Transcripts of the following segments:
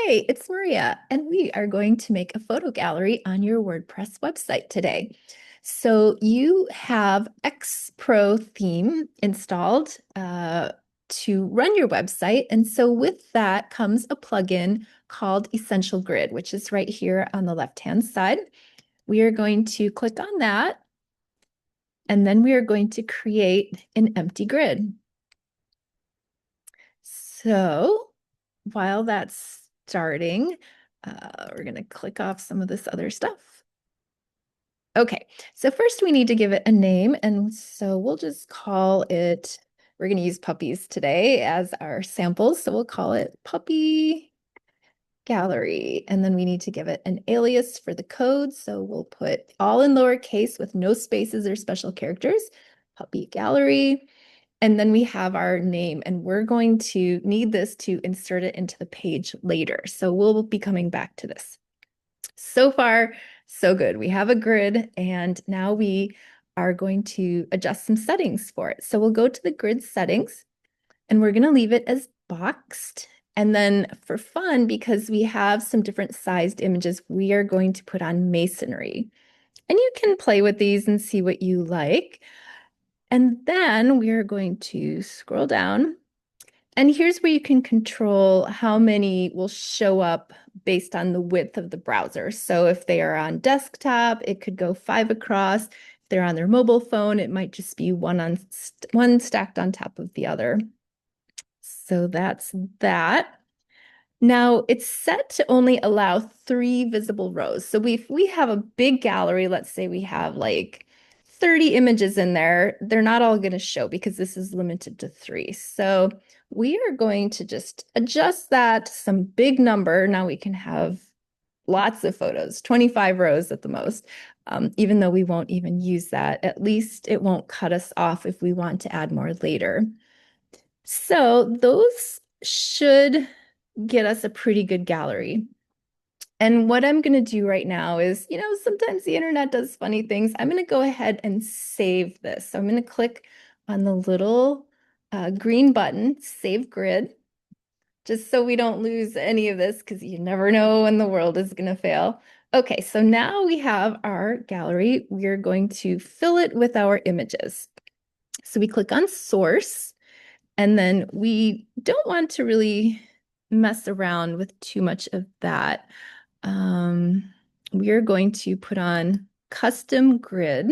Hey, it's Maria, and we are going to make a photo gallery on your WordPress website today. So you have X Pro theme installed to run your website. And so with that comes a plugin called Essential Grid, which is right here on the left-hand side. We are going to click on that, and then we are going to create an empty grid. So while that's starting, we're going to click off some of this other stuff. Okay, so first we need to give it a name. And so we'll just call it, we're going to use puppies today as our samples. So we'll call it Puppy Gallery. And then we need to give it an alias for the code. So we'll put all in lowercase with no spaces or special characters, Puppy Gallery. And then we have our name, and we're going to need this to insert it into the page later. So we'll be coming back to this. So far, so good. We have a grid, and now we are going to adjust some settings for it. So we'll go to the grid settings, and we're going to leave it as boxed. And then for fun, because we have some different sized images, we are going to put on masonry. And you can play with these and see what you like. And then we are going to scroll down. And here's where you can control how many will show up based on the width of the browser. So if they are on desktop, it could go 5 across. If they're on their mobile phone, it might just be one stacked on top of the other. So that's that. Now it's set to only allow 3 visible rows. So if we have a big gallery, let's say we have like 30 images in there, they're not all going to show because this is limited to 3. So we are going to just adjust that to some big number. Now we can have lots of photos, 25 rows at the most. Even though we won't even use that, at least it won't cut us off if we want to add more later. So those should get us a pretty good gallery. And what I'm going to do right now is, sometimes the internet does funny things. I'm going to go ahead and save this. So I'm going to click on the little green button, Save Grid, just so we don't lose any of this because you never know when the world is going to fail. Okay, so now we have our gallery. We're going to fill it with our images. So we click on Source. And then we don't want to really mess around with too much of that. We're going to put on custom grid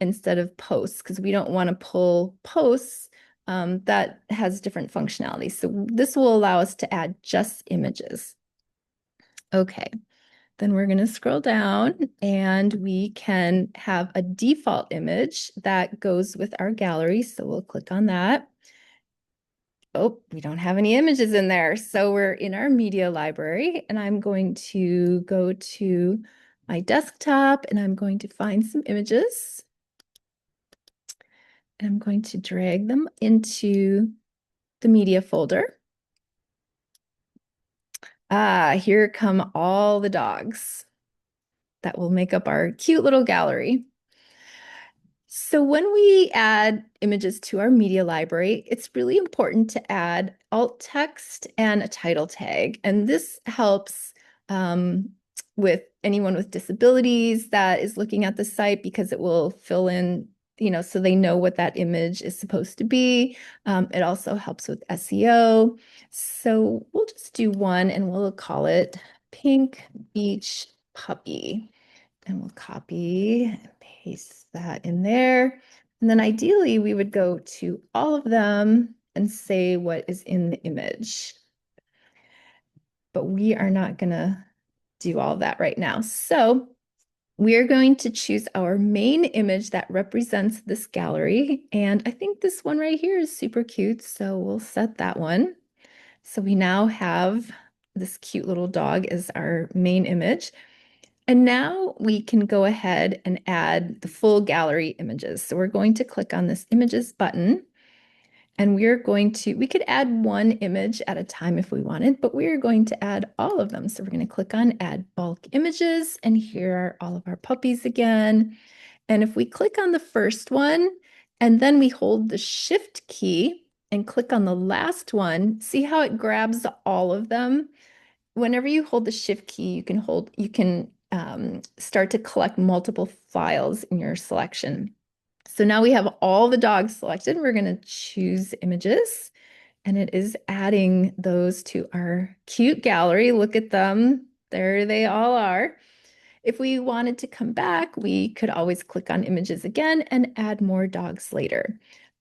instead of posts because we don't want to pull posts that has different functionality. So this will allow us to add just images. Okay, then we're going to scroll down and we can have a default image that goes with our gallery. So we'll click on that. Oh, we don't have any images in there. So we're in our media library, and I'm going to go to my desktop and I'm going to find some images. And I'm going to drag them into the media folder. Here come all the dogs that will make up our cute little gallery. So when we add images to our media library, it's really important to add alt text and a title tag. And this helps with anyone with disabilities that is looking at the site because it will fill in, so they know what that image is supposed to be. It also helps with SEO. So we'll just do one and we'll call it Pink Beach Puppy. And we'll copy and paste that in there. And then ideally, we would go to all of them and say what is in the image. But we are not going to do all that right now. So we are going to choose our main image that represents this gallery. And I think this one right here is super cute. So we'll set that one. So we now have this cute little dog as our main image. And now we can go ahead and add the full gallery images. So we're going to click on this images button and we could add one image at a time if we wanted, but we're going to add all of them. So we're going to click on add bulk images and here are all of our puppies again. And if we click on the first one and then we hold the shift key and click on the last one, see how it grabs all of them? whenever you hold the shift key, you can start to collect multiple files in your selection. So now we have all the dogs selected. We're going to choose images, and it is adding those to our cute gallery. Look at them. There they all are. If we wanted to come back, we could always click on images again and add more dogs later.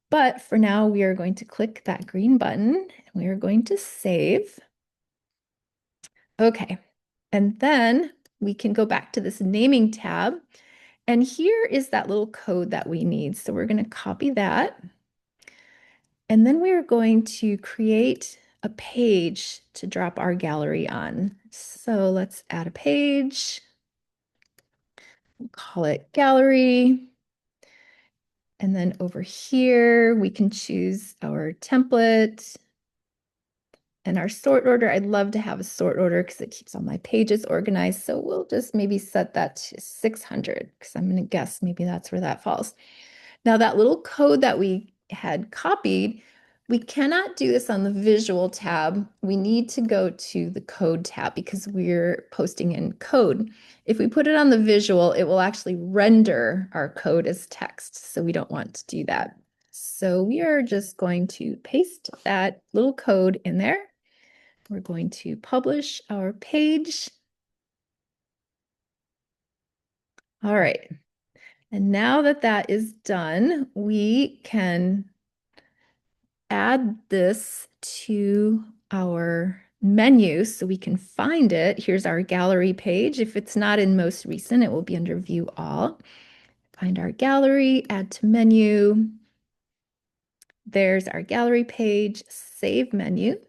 But for now, we are going to click that green button and we are going to save. Okay, and then we can go back to this naming tab. And here is that little code that we need. So we're going to copy that. And then we're going to create a page to drop our gallery on. So let's add a page. We'll call it gallery. And then over here, we can choose our template and our sort order. I'd love to have a sort order because it keeps all my pages organized. So we'll just maybe set that to 600 because I'm going to guess maybe that's where that falls. Now that little code that we had copied, we cannot do this on the visual tab. We need to go to the code tab because we're posting in code. If we put it on the visual, it will actually render our code as text. So we don't want to do that. So we are just going to paste that little code in there. We're going to publish our page. All right. And now that that is done, we can add this to our menu so we can find it. Here's our gallery page. If it's not in most recent, it will be under view all. Find our gallery, add to menu. There's our gallery page, save menu.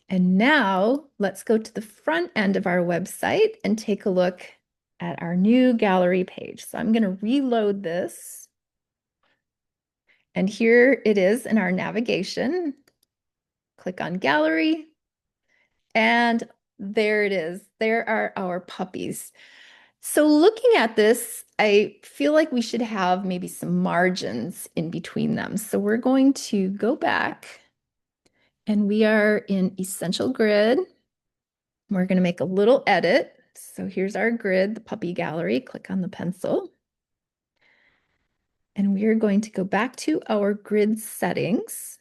And now let's go to the front end of our website and take a look at our new gallery page. So I'm going to reload this. And here it is in our navigation. Click on gallery. And there it is. There are our puppies. So looking at this, I feel like we should have maybe some margins in between them. So we're going to go back and we are in Essential Grid. We're going to make a little edit. So here's our grid, the puppy gallery. Click on the pencil. And we are going to go back to our grid settings.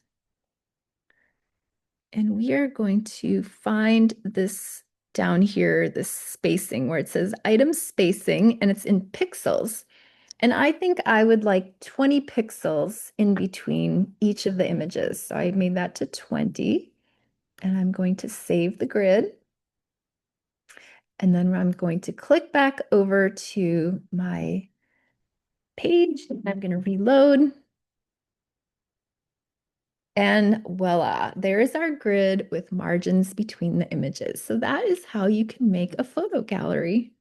And we are going to find this down here, this spacing where it says item spacing, and it's in pixels. And I think I would like 20 pixels in between each of the images. So I made that to 20. And I'm going to save the grid. And then I'm going to click back over to my page. I'm going to reload. And voila, there is our grid with margins between the images. So that is how you can make a photo gallery.